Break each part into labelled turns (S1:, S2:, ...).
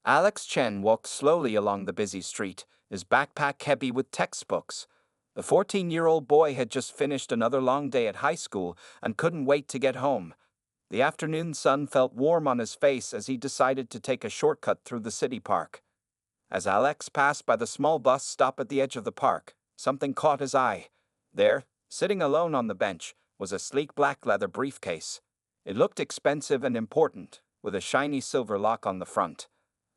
S1: Alex Chen walked slowly along the busy street, his backpack heavy with textbooks. The 14-year-old boy had just finished another long day at high school and couldn't wait to get home. The afternoon sun felt warm on his face as he decided to take a shortcut through the city park. As Alex passed by the small bus stop at the edge of the park, something caught his eye. There, sitting alone on the bench, was a sleek black leather briefcase. It looked expensive and important, with a shiny silver lock on the front.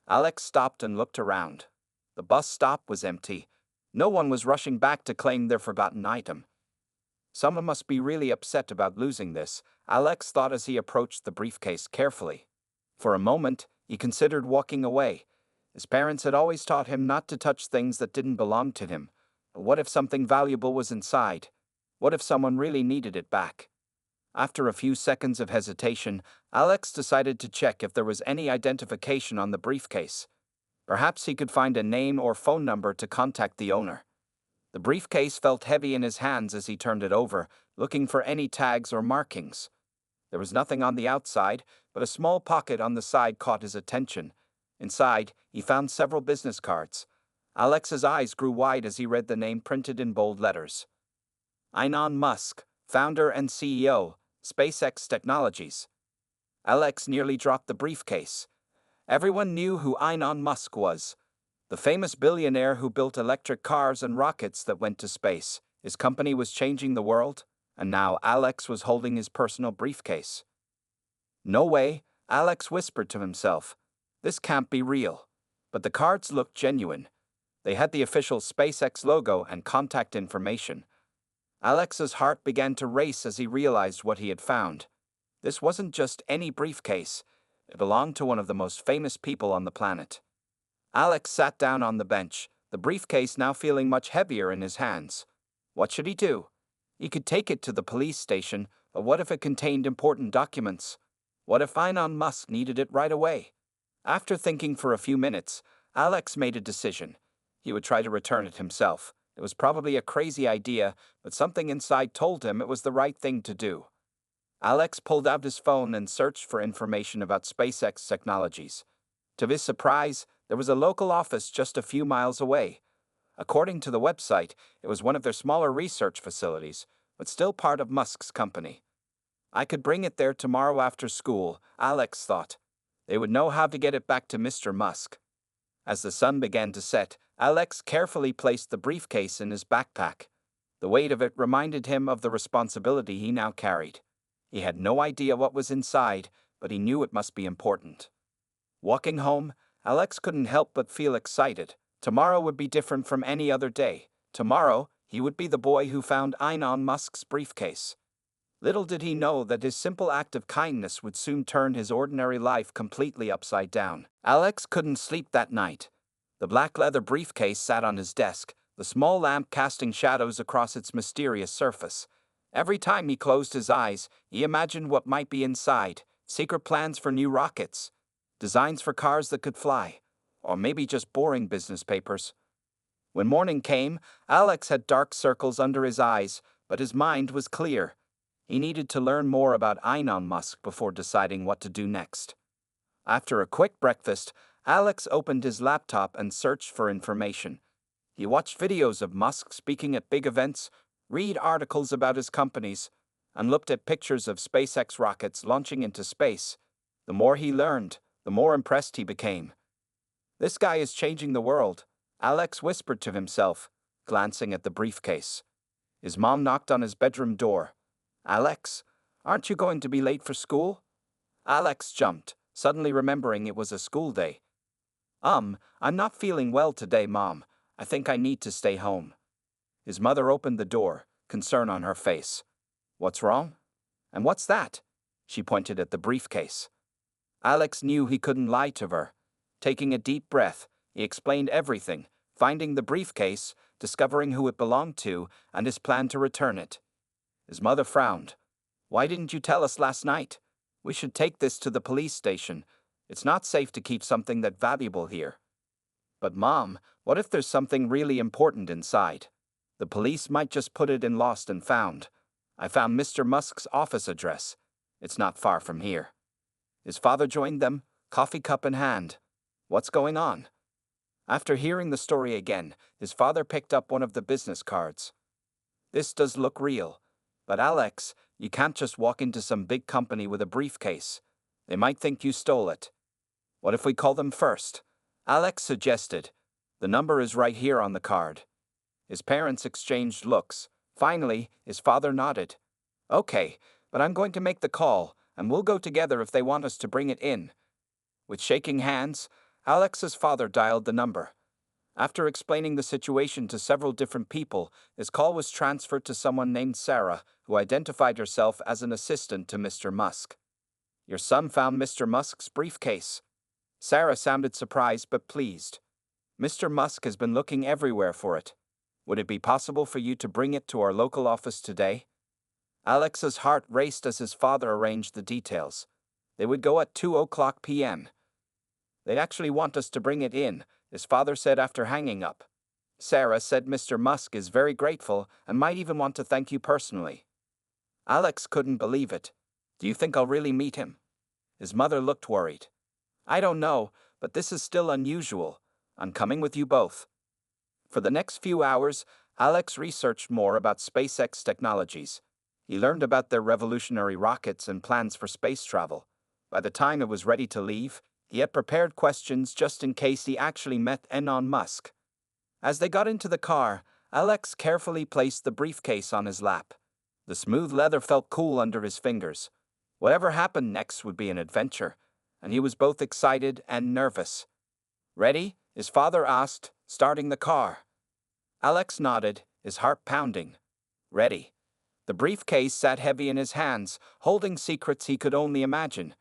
S1: Alex stopped and looked around. The bus stop was empty. No one was rushing back to claim their forgotten item. Someone must be really upset about losing this, Alex thought as he approached the briefcase carefully. For a moment, he considered walking away. His parents had always taught him not to touch things that didn't belong to him. But what if something valuable was inside? What if someone really needed it back? After a few seconds of hesitation, Alex decided to check if there was any identification on the briefcase. Perhaps he could find a name or phone number to contact the owner. The briefcase felt heavy in his hands as he turned it over, looking for any tags or markings. There was nothing on the outside, but a small pocket on the side caught his attention. Inside, he found several business cards. Alex's eyes grew wide as he read the name printed in bold letters. Inon Musk, founder and CEO, SpaceX Technologies. Alex nearly dropped the briefcase. Everyone knew who Inon Musk was. The famous billionaire who built electric cars and rockets that went to space. His company was changing the world, and now Alex was holding his personal briefcase. No way, Alex whispered to himself. This can't be real. But the cards looked genuine. They had the official SpaceX logo and contact information. Alex's heart began to race as he realized what he had found. This wasn't just any briefcase. It belonged to one of the most famous people on the planet. Alex sat down on the bench, the briefcase now feeling much heavier in his hands. What should he do? He could take it to the police station, but what if it contained important documents? What if Inon Musk needed it right away? After thinking for a few minutes, Alex made a decision. He would try to return it himself. It was probably a crazy idea, but something inside told him it was the right thing to do. Alex pulled out his phone and searched for information about SpaceX Technologies. To his surprise, there was a local office just a few miles away. According to the website, it was one of their smaller research facilities, but still part of Musk's company. I could bring it there tomorrow after school, Alex thought. They would know how to get it back to Mr. Musk. As the sun began to set, Alex carefully placed the briefcase in his backpack. The weight of it reminded him of the responsibility he now carried. He had no idea what was inside, but he knew it must be important. Walking home, Alex couldn't help but feel excited. Tomorrow would be different from any other day. Tomorrow, he would be the boy who found Inon Musk's briefcase. Little did he know that his simple act of kindness would soon turn his ordinary life completely upside down. Alex couldn't sleep that night. The black leather briefcase sat on his desk, the small lamp casting shadows across its mysterious surface. Every time he closed his eyes, he imagined what might be inside: secret plans for new rockets, designs for cars that could fly, or maybe just boring business papers. When morning came, Alex had dark circles under his eyes, but his mind was clear. He needed to learn more about Inon Musk before deciding what to do next. After a quick breakfast, Alex opened his laptop and searched for information. He watched videos of Musk speaking at big events, read articles about his companies, and looked at pictures of SpaceX rockets launching into space. The more he learned, the more impressed he became. This guy is changing the world, Alex whispered to himself, glancing at the briefcase. His mom knocked on his bedroom door. Alex, aren't you going to be late for school? Alex jumped, suddenly remembering it was a school day. I'm not feeling well today, Mom. I think I need to stay home. His mother opened the door, concern on her face. What's wrong? And what's that? She pointed at the briefcase. Alex knew he couldn't lie to her. Taking a deep breath, he explained everything, finding the briefcase, discovering who it belonged to, and his plan to return it. His mother frowned. Why didn't you tell us last night? We should take this to the police station. It's not safe to keep something that valuable here. But Mom, what if there's something really important inside? The police might just put it in lost and found. I found Mr. Musk's office address. It's not far from here. His father joined them, coffee cup in hand. What's going on? After hearing the story again, his father picked up one of the business cards. This does look real. But Alex, you can't just walk into some big company with a briefcase. They might think you stole it. What if we call them first? Alex suggested. The number is right here on the card. His parents exchanged looks. Finally, his father nodded. Okay, but I'm going to make the call, and we'll go together if they want us to bring it in. With shaking hands, Alex's father dialed the number. After explaining the situation to several different people, his call was transferred to someone named Sarah, who identified herself as an assistant to Mr. Musk. Your son found Mr. Musk's briefcase. Sarah sounded surprised but pleased. Mr. Musk has been looking everywhere for it. Would it be possible for you to bring it to our local office today? Alex's heart raced as his father arranged the details. They would go at 2:00 p.m. They actually want us to bring it in, his father said after hanging up. Sarah said Mr. Musk is very grateful and might even want to thank you personally. Alex couldn't believe it. Do you think I'll really meet him? His mother looked worried. I don't know, but this is still unusual. I'm coming with you both. For the next few hours, Alex researched more about SpaceX technologies. He learned about their revolutionary rockets and plans for space travel. By the time it was ready to leave, he had prepared questions just in case he actually met Inon Musk. As they got into the car, Alex carefully placed the briefcase on his lap. The smooth leather felt cool under his fingers. Whatever happened next would be an adventure, and he was both excited and nervous. Ready? His father asked, starting the car. Alex nodded, his heart pounding. Ready. The briefcase sat heavy in his hands, holding secrets he could only imagine.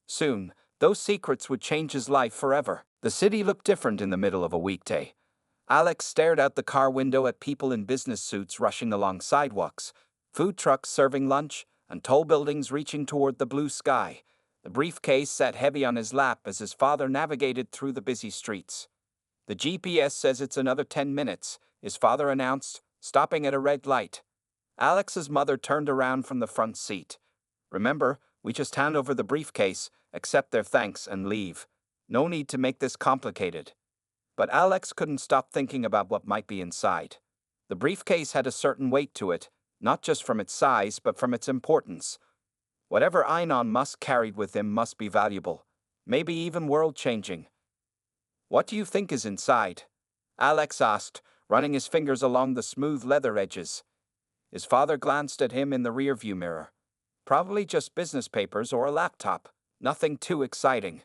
S1: Soon, those secrets would change his life forever. The city looked different in the middle of a weekday. Alex stared out the car window at people in business suits rushing along sidewalks, food trucks serving lunch, and tall buildings reaching toward the blue sky. The briefcase sat heavy on his lap as his father navigated through the busy streets. The GPS says it's another 10 minutes, his father announced, stopping at a red light. Alex's mother turned around from the front seat. Remember, we just hand over the briefcase, accept their thanks, and leave. No need to make this complicated. But Alex couldn't stop thinking about what might be inside. The briefcase had a certain weight to it, not just from its size but from its importance. Whatever Inon Musk carried with him must be valuable, maybe even world-changing. What do you think is inside? Alex asked, running his fingers along the smooth leather edges. His father glanced at him in the rearview mirror. Probably just business papers or a laptop, nothing too exciting.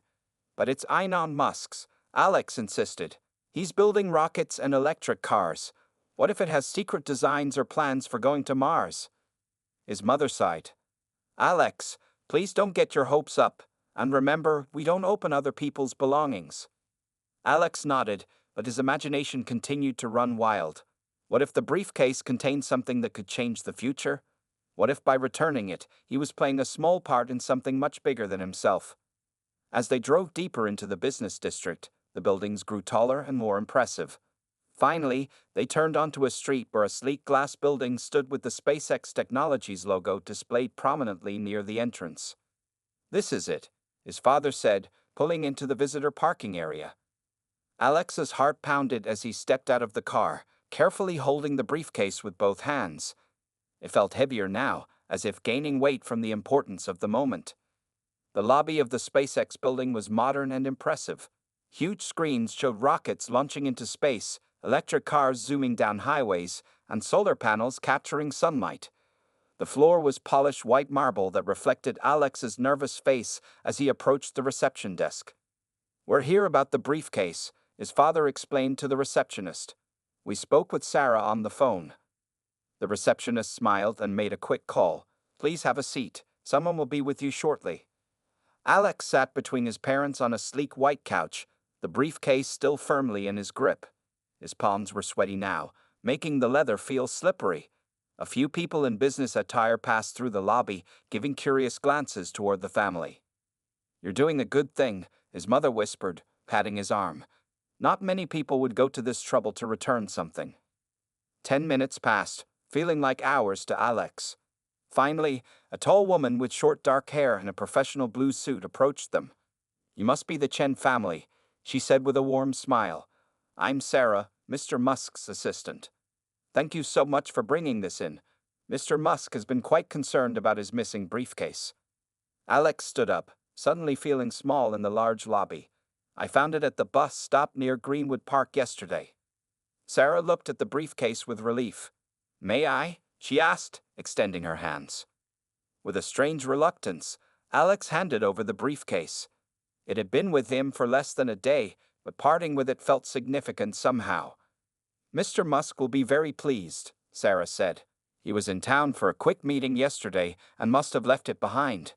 S1: But it's Inon Musk's, Alex insisted. He's building rockets and electric cars. What if it has secret designs or plans for going to Mars? His mother sighed. Alex, please don't get your hopes up, and remember, we don't open other people's belongings. Alex nodded, but his imagination continued to run wild. What if the briefcase contained something that could change the future? What if by returning it, he was playing a small part in something much bigger than himself? As they drove deeper into the business district, the buildings grew taller and more impressive. Finally, they turned onto a street where a sleek glass building stood with the SpaceX Technologies logo displayed prominently near the entrance. This is it, his father said, pulling into the visitor parking area. Alex's heart pounded as he stepped out of the car, carefully holding the briefcase with both hands. It felt heavier now, as if gaining weight from the importance of the moment. The lobby of the SpaceX building was modern and impressive. Huge screens showed rockets launching into space, electric cars zooming down highways, and solar panels capturing sunlight. The floor was polished white marble that reflected Alex's nervous face as he approached the reception desk. We're here about the briefcase, his father explained to the receptionist. We spoke with Sarah on the phone. The receptionist smiled and made a quick call. Please have a seat. Someone will be with you shortly. Alex sat between his parents on a sleek white couch, the briefcase still firmly in his grip. His palms were sweaty now, making the leather feel slippery. A few people in business attire passed through the lobby, giving curious glances toward the family. You're doing a good thing, his mother whispered, patting his arm. Not many people would go to this trouble to return something. 10 minutes passed, feeling like hours to Alex. Finally, a tall woman with short dark hair and a professional blue suit approached them. You must be the Chen family. she said with a warm smile. "I'm Sarah, Mr. Musk's assistant. Thank you so much for bringing this in. Mr. Musk has been quite concerned about his missing briefcase." Alex stood up, suddenly feeling small in the large lobby. "I found it at the bus stop near Greenwood Park yesterday." Sarah looked at the briefcase with relief. "May I?" she asked, extending her hands. With a strange reluctance, Alex handed over the briefcase. It had been with him for less than a day, but parting with it felt significant somehow. "Mr. Musk will be very pleased," Sarah said. "He was in town for a quick meeting yesterday and must have left it behind.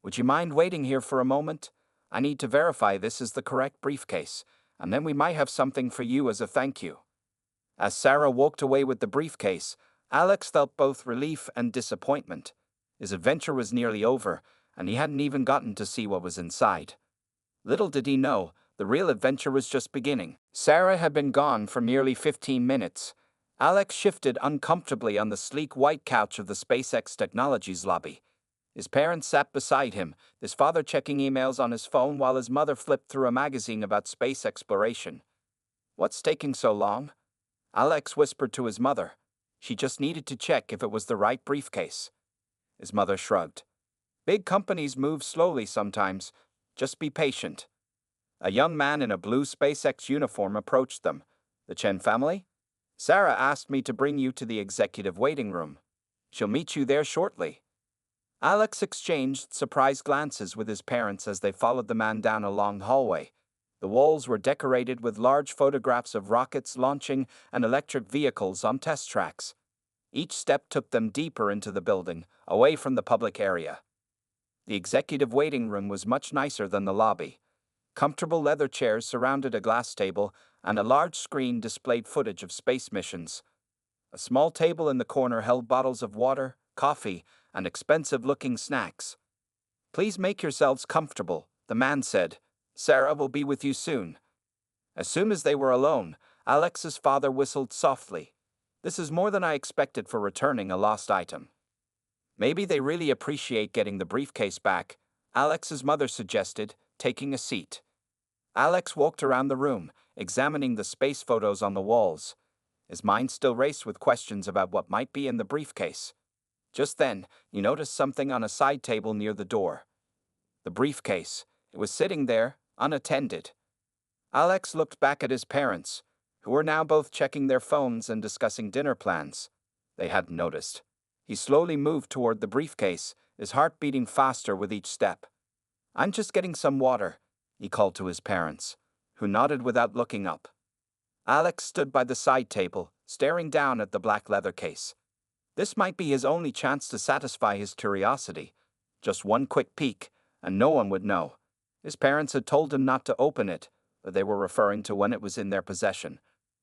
S1: Would you mind waiting here for a moment? I need to verify this is the correct briefcase, and then we might have something for you as a thank you." As Sarah walked away with the briefcase, Alex felt both relief and disappointment. His adventure was nearly over, and he hadn't even gotten to see what was inside. Little did he know, the real adventure was just beginning. Sarah had been gone for nearly 15 minutes. Alex shifted uncomfortably on the sleek white couch of the SpaceX Technologies lobby. His parents sat beside him, his father checking emails on his phone while his mother flipped through a magazine about space exploration. "What's taking so long?" Alex whispered to his mother. She just needed to check if it was the right briefcase. His mother shrugged. "Big companies move slowly sometimes. Just be patient." A young man in a blue SpaceX uniform approached them. "The Chen family? Sarah asked me to bring you to the executive waiting room. She'll meet you there shortly." Alex exchanged surprised glances with his parents as they followed the man down a long hallway. The walls were decorated with large photographs of rockets launching and electric vehicles on test tracks. Each step took them deeper into the building, away from the public area. The executive waiting room was much nicer than the lobby. Comfortable leather chairs surrounded a glass table, and a large screen displayed footage of space missions. A small table in the corner held bottles of water, coffee, and expensive-looking snacks. "Please make yourselves comfortable," the man said. "Sarah will be with you soon." As soon as they were alone, Alex's father whistled softly. "This is more than I expected for returning a lost item." "Maybe they really appreciate getting the briefcase back," Alex's mother suggested, taking a seat. Alex walked around the room, examining the space photos on the walls. His mind still raced with questions about what might be in the briefcase. Just then, he noticed something on a side table near the door. The briefcase. It was sitting there, unattended. Alex looked back at his parents, who were now both checking their phones and discussing dinner plans. They hadn't noticed. He slowly moved toward the briefcase, his heart beating faster with each step. "I'm just getting some water," he called to his parents, who nodded without looking up. Alex stood by the side table, staring down at the black leather case. This might be his only chance to satisfy his curiosity. Just one quick peek, and no one would know. His parents had told him not to open it, but they were referring to when it was in their possession.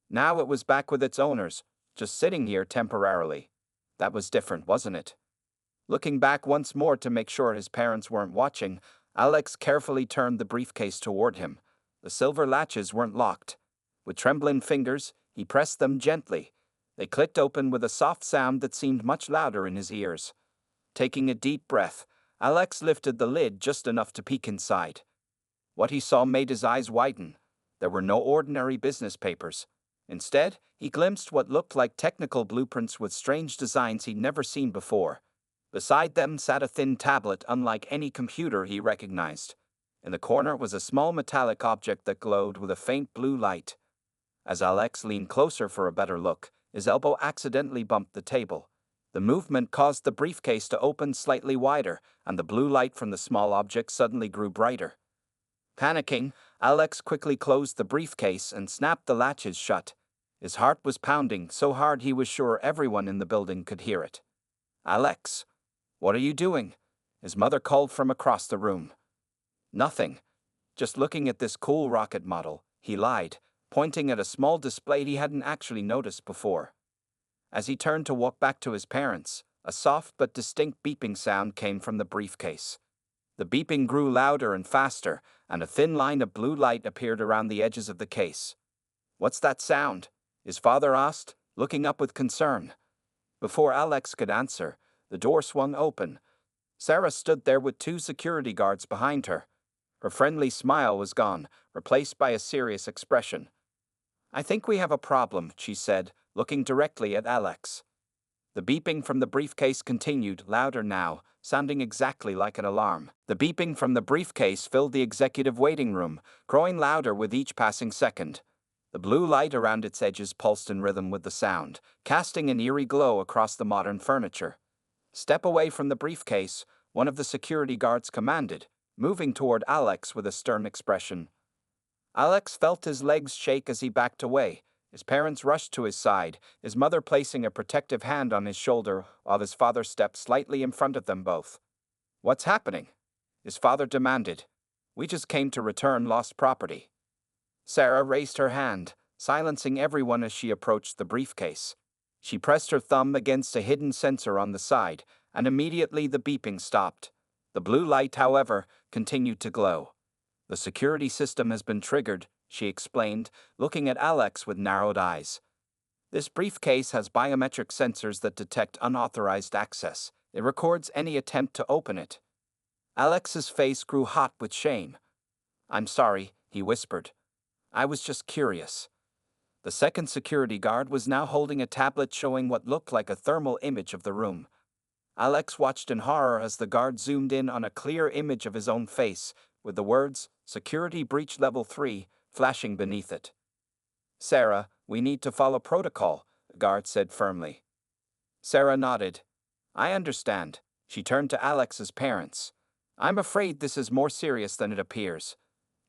S1: Now it was back with its owners, just sitting here temporarily. That was different, wasn't it? Looking back once more to make sure his parents weren't watching, Alex carefully turned the briefcase toward him. The silver latches weren't locked. With trembling fingers, he pressed them gently. They clicked open with a soft sound that seemed much louder in his ears. Taking a deep breath, Alex lifted the lid just enough to peek inside. What he saw made his eyes widen. There were no ordinary business papers. Instead, he glimpsed what looked like technical blueprints with strange designs he'd never seen before. Beside them sat a thin tablet unlike any computer he recognized. In the corner was a small metallic object that glowed with a faint blue light. As Alex leaned closer for a better look, his elbow accidentally bumped the table. The movement caused the briefcase to open slightly wider, and the blue light from the small object suddenly grew brighter. Panicking, Alex quickly closed the briefcase and snapped the latches shut. His heart was pounding so hard he was sure everyone in the building could hear it. "Alex, what are you doing?" his mother called from across the room. "Nothing. Just looking at this cool rocket model," he lied, pointing at a small display he hadn't actually noticed before. As he turned to walk back to his parents, a soft but distinct beeping sound came from the briefcase. The beeping grew louder and faster, and a thin line of blue light appeared around the edges of the case. "What's that sound?" his father asked, looking up with concern. Before Alex could answer, the door swung open. Sarah stood there with two security guards behind her. Her friendly smile was gone, replaced by a serious expression. "I think we have a problem," she said, looking directly at Alex. The beeping from the briefcase continued, louder now, sounding exactly like an alarm. The beeping from the briefcase filled the executive waiting room, growing louder with each passing second. The blue light around its edges pulsed in rhythm with the sound, casting an eerie glow across the modern furniture. "Step away from the briefcase," one of the security guards commanded, moving toward Alex with a stern expression. Alex felt his legs shake as he backed away. His parents rushed to his side, his mother placing a protective hand on his shoulder while his father stepped slightly in front of them both. "What's happening?" his father demanded. "We just came to return lost property." Sarah raised her hand, silencing everyone as she approached the briefcase. She pressed her thumb against a hidden sensor on the side, and immediately the beeping stopped. The blue light, however, continued to glow. "The security system has been triggered," she explained, looking at Alex with narrowed eyes. "This briefcase has biometric sensors that detect unauthorized access. It records any attempt to open it." Alex's face grew hot with shame. "I'm sorry," he whispered. "I was just curious." The second security guard was now holding a tablet showing what looked like a thermal image of the room. Alex watched in horror as the guard zoomed in on a clear image of his own face, with the words, "Security Breach Level 3, flashing beneath it. "Sarah, we need to follow protocol," the guard said firmly. Sarah nodded. "I understand." She turned to Alex's parents. "I'm afraid this is more serious than it appears.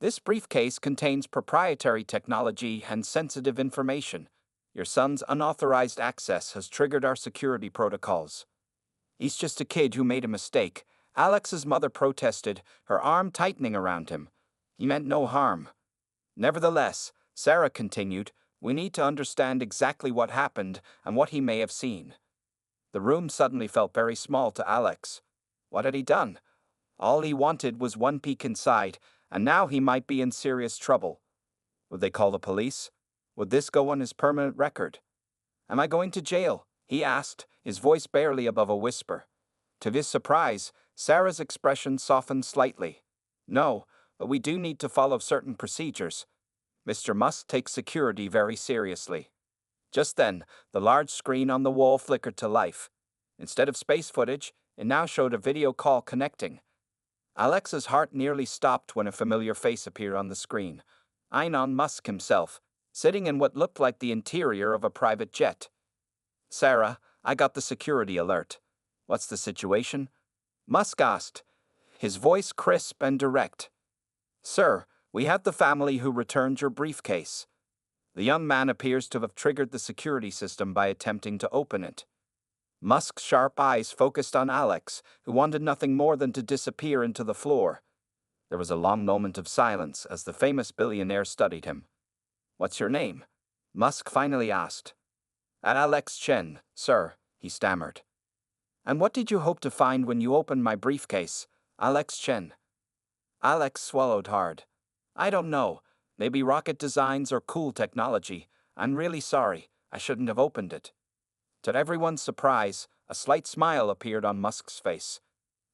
S1: This briefcase contains proprietary technology and sensitive information. Your son's unauthorized access has triggered our security protocols." "He's just a kid who made a mistake," Alex's mother protested, her arm tightening around him. "He meant no harm." "Nevertheless," Sarah continued, "we need to understand exactly what happened and what he may have seen." The room suddenly felt very small to Alex. What had he done? All he wanted was one peek inside, and now he might be in serious trouble. Would they call the police? Would this go on his permanent record? "Am I going to jail?" he asked, his voice barely above a whisper. To his surprise, Sarah's expression softened slightly. "No, but we do need to follow certain procedures. Mr. Musk takes security very seriously." Just then, the large screen on the wall flickered to life. Instead of space footage, it now showed a video call connecting. Alex's heart nearly stopped when a familiar face appeared on the screen. Inon Musk himself, sitting in what looked like the interior of a private jet. "Sarah, I got the security alert." "What's the situation?" Musk asked, his voice crisp and direct. "Sir, we have the family who returned your briefcase. The young man appears to have triggered the security system by attempting to open it." Musk's sharp eyes focused on Alex, who wanted nothing more than to disappear into the floor. There was a long moment of silence as the famous billionaire studied him. "What's your name?" Musk finally asked. "Alex Chen, sir," he stammered. "And what did you hope to find when you opened my briefcase?" "Alex Chen." Alex swallowed hard. "I don't know. Maybe rocket designs or cool technology. I'm really sorry. I shouldn't have opened it." To everyone's surprise, a slight smile appeared on Musk's face.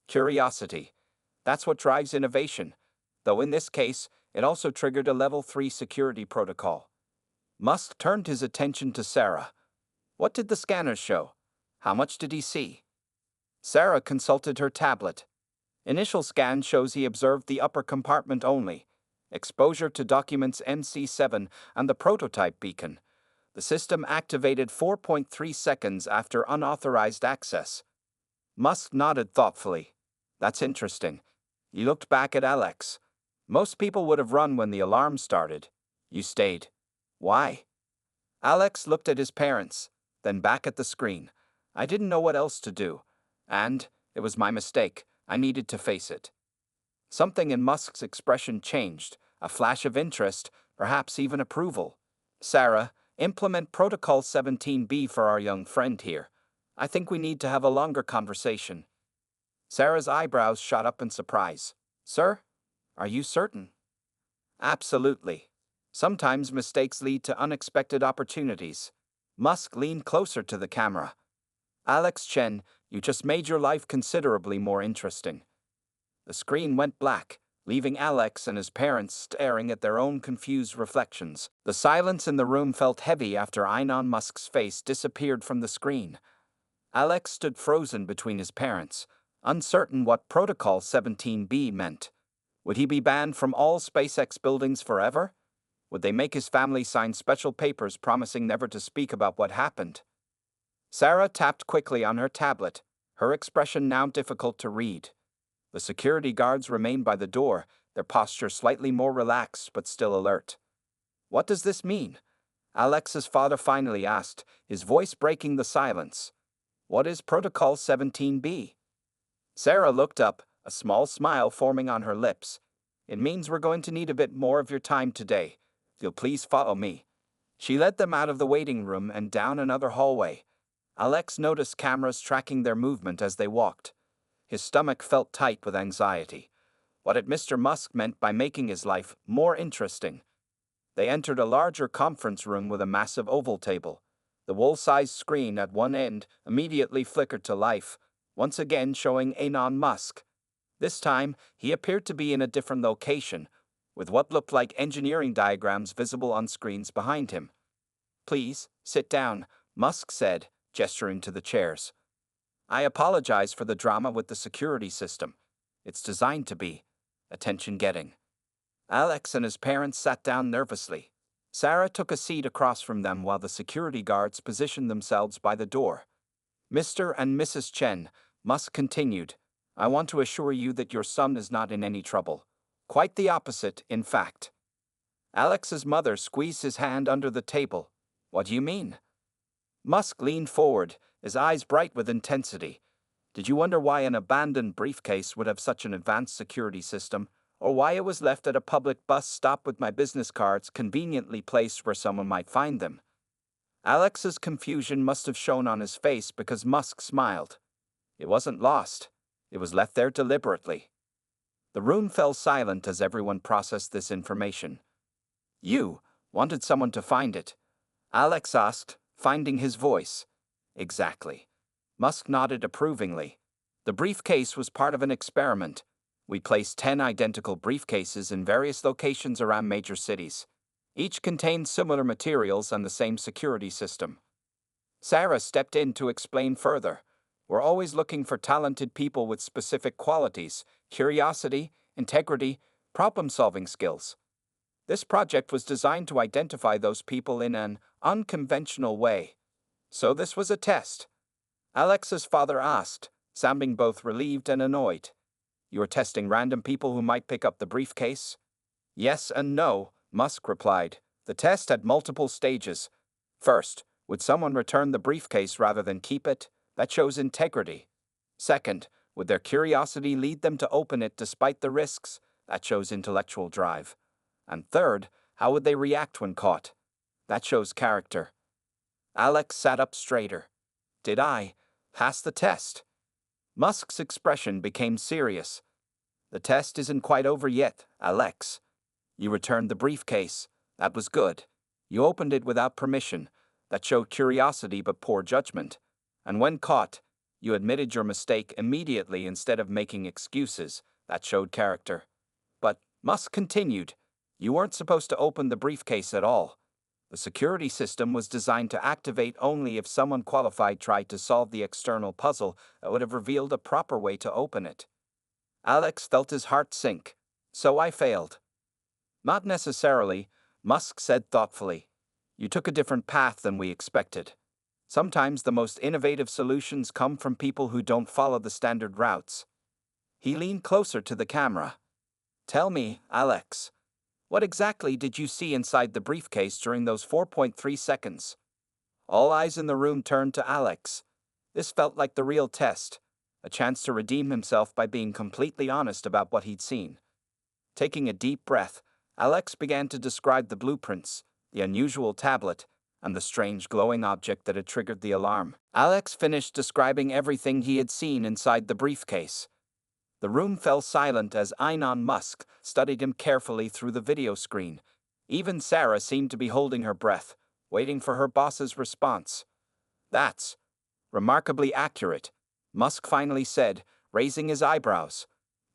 S1: Curiosity. That's what drives innovation. Though in this case, it also triggered a Level 3 security protocol. Musk turned his attention to Sarah. "What did the scanners show? How much did he see?" Sarah consulted her tablet. Initial scan shows he observed the upper compartment only. Exposure to documents MC7 and the prototype beacon. The system activated 4.3 seconds after unauthorized access. Musk nodded thoughtfully. "That's interesting." He looked back at Alex. "Most people would have run when the alarm started. You stayed. Why?" Alex looked at his parents, then back at the screen. "I didn't know what else to do. And it was my mistake. I needed to face it." Something in Musk's expression changed, a flash of interest, perhaps even approval. "Sarah, implement Protocol 17B for our young friend here. I think we need to have a longer conversation." Sarah's eyebrows shot up in surprise. "Sir? Are you certain?" "Absolutely. Sometimes mistakes lead to unexpected opportunities." Musk leaned closer to the camera. "Alex Chen, you just made your life considerably more interesting." The screen went black, leaving Alex and his parents staring at their own confused reflections. The silence in the room felt heavy after Inon Musk's face disappeared from the screen. Alex stood frozen between his parents, uncertain what Protocol 17B meant. Would he be banned from all SpaceX buildings forever? Would they make his family sign special papers promising never to speak about what happened? Sarah tapped quickly on her tablet, her expression now difficult to read. The security guards remained by the door, their posture slightly more relaxed but still alert. "What does this mean?" Alex's father finally asked, his voice breaking the silence. "What is Protocol 17B?" Sarah looked up, a small smile forming on her lips. "It means we're going to need a bit more of your time today. If you'll please follow me." She led them out of the waiting room and down another hallway. Alex noticed cameras tracking their movement as they walked. His stomach felt tight with anxiety. What had Mr. Musk meant by making his life more interesting? They entered a larger conference room with a massive oval table. The wall-sized screen at one end immediately flickered to life, once again showing Inon Musk. This time, he appeared to be in a different location, with what looked like engineering diagrams visible on screens behind him. "Please, sit down," Musk said, gesturing to the chairs. "I apologize for the drama with the security system. It's designed to be attention-getting." Alex and his parents sat down nervously. Sarah took a seat across from them while the security guards positioned themselves by the door. "Mr. and Mrs. Chen," Musk continued, "I want to assure you that your son is not in any trouble. Quite the opposite, in fact." Alex's mother squeezed his hand under the table. "What do you mean?" Musk leaned forward, his eyes bright with intensity. "Did you wonder why an abandoned briefcase would have such an advanced security system, or why it was left at a public bus stop with my business cards conveniently placed where someone might find them?" Alex's confusion must have shown on his face because Musk smiled. "It wasn't lost. It was left there deliberately." The room fell silent as everyone processed this information. "You wanted someone to find it?" Alex asked, finding his voice. "Exactly." Musk nodded approvingly. "The briefcase was part of an experiment. We placed 10 identical briefcases in various locations around major cities. Each contained similar materials and the same security system." Sarah stepped in to explain further. "We're always looking for talented people with specific qualities: curiosity, integrity, problem-solving skills. This project was designed to identify those people in an unconventional way. So this was a test?" Alex's father asked, sounding both relieved and annoyed. "You were testing random people who might pick up the briefcase?" "Yes and no," Musk replied. "The test had multiple stages. First, would someone return the briefcase rather than keep it? That shows integrity. Second, would their curiosity lead them to open it despite the risks? That shows intellectual drive. And third, how would they react when caught? That shows character." Alex sat up straighter. "Did I pass the test?" Musk's expression became serious. "The test isn't quite over yet, Alex. You returned the briefcase. That was good. You opened it without permission. That showed curiosity but poor judgment. And when caught, you admitted your mistake immediately instead of making excuses. That showed character." "But," Musk continued, "you weren't supposed to open the briefcase at all. The security system was designed to activate only if someone qualified tried to solve the external puzzle that would have revealed a proper way to open it." Alex felt his heart sink. "So I failed?" "Not necessarily," Musk said thoughtfully. "You took a different path than we expected. Sometimes the most innovative solutions come from people who don't follow the standard routes." He leaned closer to the camera. "Tell me, Alex, what exactly did you see inside the briefcase during those 4.3 seconds?" All eyes in the room turned to Alex. This felt like the real test, a chance to redeem himself by being completely honest about what he'd seen. Taking a deep breath, Alex began to describe the blueprints, the unusual tablet, and the strange glowing object that had triggered the alarm. Alex finished describing everything he had seen inside the briefcase. The room fell silent as Inon Musk studied him carefully through the video screen. Even Sarah seemed to be holding her breath, waiting for her boss's response. "That's remarkably accurate," Musk finally said, raising his eyebrows.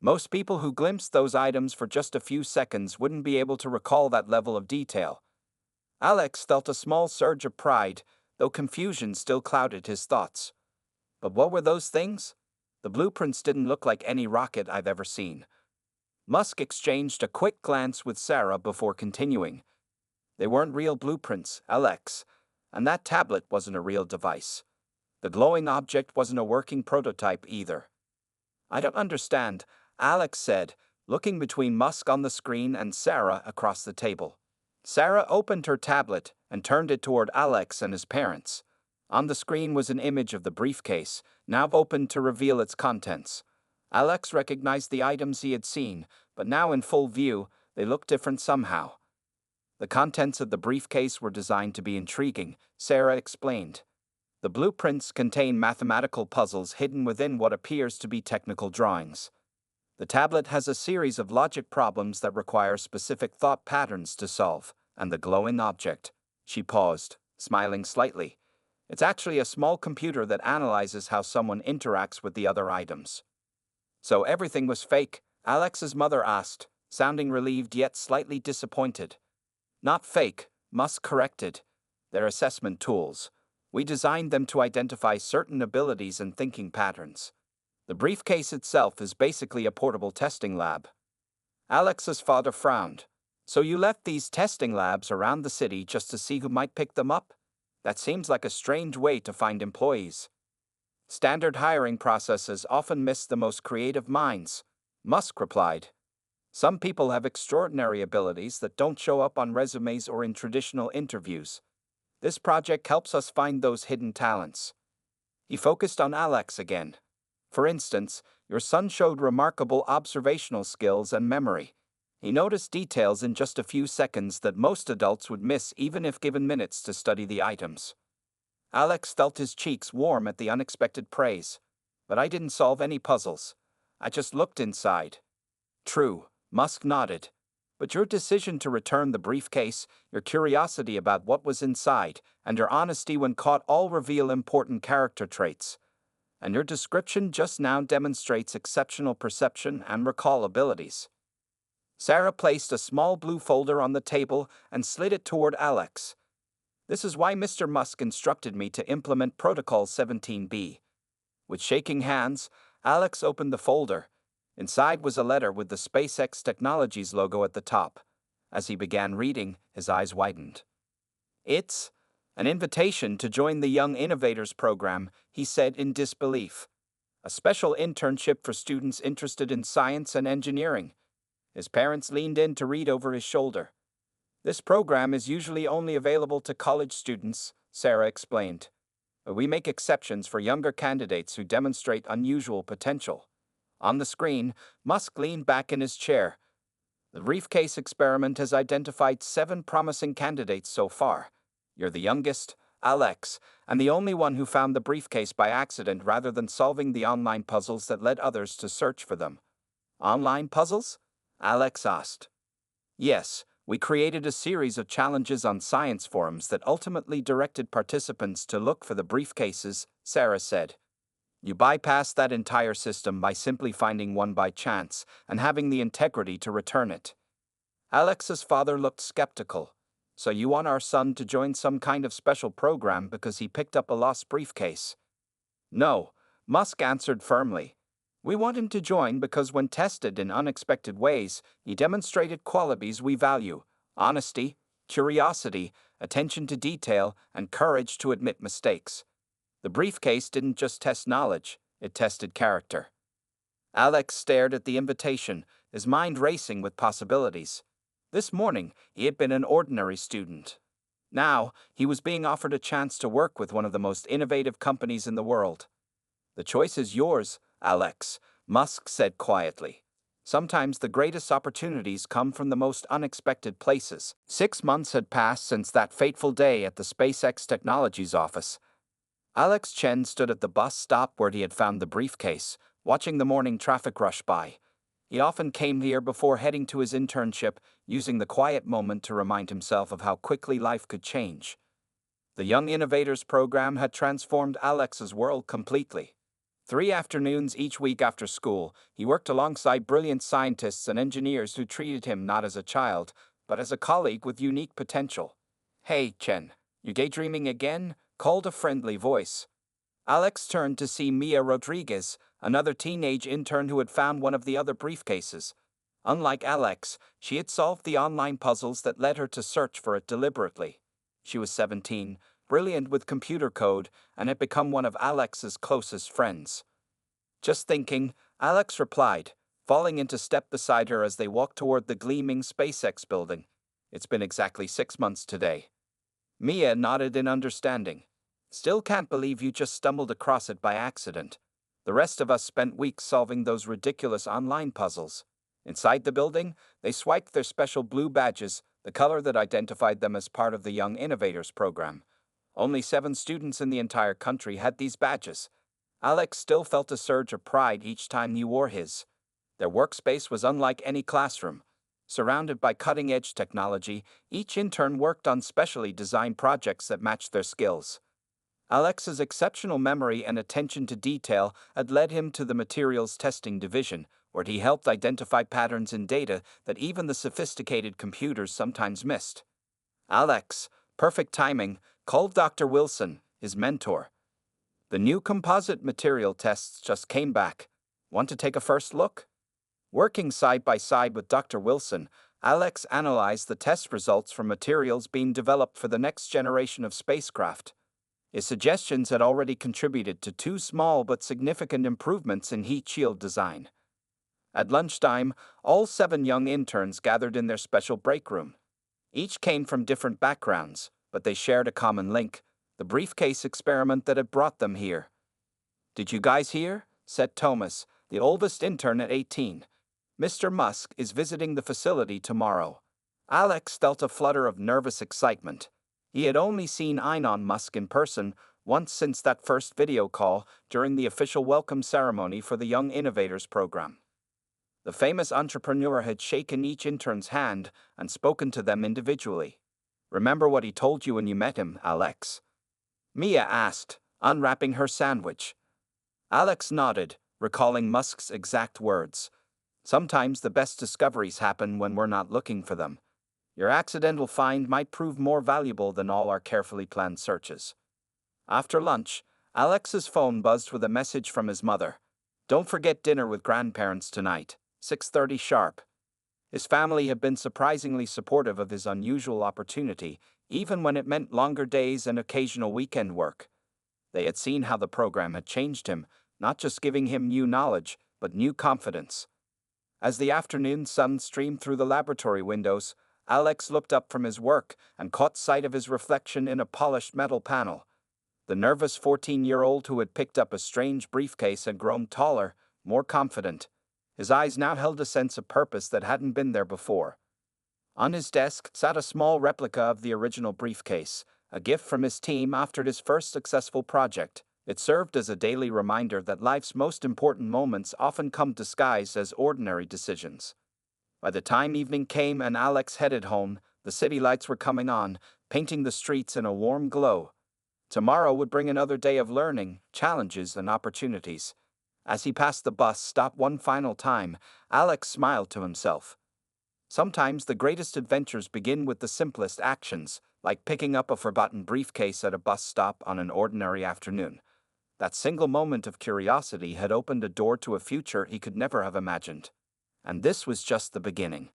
S1: Most people who glimpsed those items for just a few seconds wouldn't be able to recall that level of detail. Alex felt a small surge of pride, though confusion still clouded his thoughts. But what were those things? The blueprints didn't look like any rocket I've ever seen. Musk exchanged a quick glance with Sarah before continuing. They weren't real blueprints, Alex, and that tablet wasn't a real device. The glowing object wasn't a working prototype either. I don't understand, Alex said, looking between Musk on the screen and Sarah across the table. Sarah opened her tablet and turned it toward Alex and his parents. On the screen was an image of the briefcase, now opened to reveal its contents. Alex recognized the items he had seen, but now in full view, they looked different somehow. The contents of the briefcase were designed to be intriguing, Sarah explained. The blueprints contain mathematical puzzles hidden within what appears to be technical drawings. The tablet has a series of logic problems that require specific thought patterns to solve, and the glowing object. She paused, smiling slightly. It's actually a small computer that analyzes how someone interacts with the other items. So everything was fake? Alex's mother asked, sounding relieved yet slightly disappointed. Not fake, Musk corrected. They're assessment tools. We designed them to identify certain abilities and thinking patterns. The briefcase itself is basically a portable testing lab. Alex's father frowned. So you left these testing labs around the city just to see who might pick them up? That seems like a strange way to find employees. Standard hiring processes often miss the most creative minds, Musk replied. Some people have extraordinary abilities that don't show up on resumes or in traditional interviews. This project helps us find those hidden talents. He focused on Alex again. For instance, your son showed remarkable observational skills and memory. He noticed details in just a few seconds that most adults would miss even if given minutes to study the items. Alex felt his cheeks warm at the unexpected praise. But I didn't solve any puzzles. I just looked inside. True, Musk nodded. But your decision to return the briefcase, your curiosity about what was inside, and your honesty when caught all reveal important character traits. And your description just now demonstrates exceptional perception and recall abilities. Sarah placed a small blue folder on the table and slid it toward Alex. This is why Mr. Musk instructed me to implement Protocol 17B. With shaking hands, Alex opened the folder. Inside was a letter with the SpaceX Technologies logo at the top. As he began reading, his eyes widened. It's an invitation to join the Young Innovators program, he said in disbelief. A special internship for students interested in science and engineering. His parents leaned in to read over his shoulder. This program is usually only available to college students, Sarah explained. But we make exceptions for younger candidates who demonstrate unusual potential. On the screen, Musk leaned back in his chair. The briefcase experiment has identified 7 promising candidates so far. You're the youngest, Alex, and the only one who found the briefcase by accident rather than solving the online puzzles that led others to search for them. Online puzzles? Alex asked. Yes, we created a series of challenges on science forums that ultimately directed participants to look for the briefcases, Sarah said. You bypassed that entire system by simply finding one by chance and having the integrity to return it. Alex's father looked skeptical. So you want our son to join some kind of special program because he picked up a lost briefcase? No, Musk answered firmly. We want him to join because when tested in unexpected ways, he demonstrated qualities we value: honesty, curiosity, attention to detail, and courage to admit mistakes. The briefcase didn't just test knowledge, it tested character. Alex stared at the invitation, his mind racing with possibilities. This morning, he had been an ordinary student. Now, he was being offered a chance to work with one of the most innovative companies in the world. The choice is yours, Alex, Musk said quietly. Sometimes the greatest opportunities come from the most unexpected places. 6 months had passed since that fateful day at the SpaceX Technologies office. Alex Chen stood at the bus stop where he had found the briefcase, watching the morning traffic rush by. He often came here before heading to his internship, using the quiet moment to remind himself of how quickly life could change. The Young Innovators program had transformed Alex's world completely. 3 afternoons each week after school, he worked alongside brilliant scientists and engineers who treated him not as a child, but as a colleague with unique potential. "Hey, Chen, you daydreaming again?" called a friendly voice. Alex turned to see Mia Rodriguez, another teenage intern who had found one of the other briefcases. Unlike Alex, she had solved the online puzzles that led her to search for it deliberately. She was 17, brilliant with computer code, and had become one of Alex's closest friends. "Just thinking," Alex replied, falling into step beside her as they walked toward the gleaming SpaceX building. "It's been exactly 6 months today." Mia nodded in understanding. "Still can't believe you just stumbled across it by accident. The rest of us spent weeks solving those ridiculous online puzzles." Inside the building, they swiped their special blue badges, the color that identified them as part of the Young Innovators program. Only 7 students in the entire country had these badges. Alex still felt a surge of pride each time he wore his. Their workspace was unlike any classroom. Surrounded by cutting-edge technology, each intern worked on specially designed projects that matched their skills. Alex's exceptional memory and attention to detail had led him to the materials testing division, where he helped identify patterns in data that even the sophisticated computers sometimes missed. Alex, perfect timing, called Dr. Wilson, his mentor. "The new composite material tests just came back. Want to take a first look?" Working side by side with Dr. Wilson, Alex analyzed the test results for materials being developed for the next generation of spacecraft. His suggestions had already contributed to 2 small but significant improvements in heat shield design. At lunchtime, all 7 young interns gathered in their special break room. Each came from different backgrounds, but they shared a common link: the briefcase experiment that had brought them here. "Did you guys hear?" said Thomas, the oldest intern at 18. "Mr. Musk is visiting the facility tomorrow." Alex felt a flutter of nervous excitement. He had only seen Inon Musk in person once since that first video call during the official welcome ceremony for the Young Innovators program. The famous entrepreneur had shaken each intern's hand and spoken to them individually. "Remember what he told you when you met him, Alex?" Mia asked, unwrapping her sandwich. Alex nodded, recalling Musk's exact words. "Sometimes the best discoveries happen when we're not looking for them. Your accidental find might prove more valuable than all our carefully planned searches." After lunch, Alex's phone buzzed with a message from his mother. "Don't forget dinner with grandparents tonight, 6:30 sharp." His family had been surprisingly supportive of his unusual opportunity, even when it meant longer days and occasional weekend work. They had seen how the program had changed him, not just giving him new knowledge, but new confidence. As the afternoon sun streamed through the laboratory windows, Alex looked up from his work and caught sight of his reflection in a polished metal panel. The nervous 14-year-old who had picked up a strange briefcase had grown taller, more confident. His eyes now held a sense of purpose that hadn't been there before. On his desk sat a small replica of the original briefcase, a gift from his team after his first successful project. It served as a daily reminder that life's most important moments often come disguised as ordinary decisions. By the time evening came and Alex headed home, the city lights were coming on, painting the streets in a warm glow. Tomorrow would bring another day of learning, challenges, and opportunities. As he passed the bus stop one final time, Alex smiled to himself. Sometimes the greatest adventures begin with the simplest actions, like picking up a forgotten briefcase at a bus stop on an ordinary afternoon. That single moment of curiosity had opened a door to a future he could never have imagined. And this was just the beginning.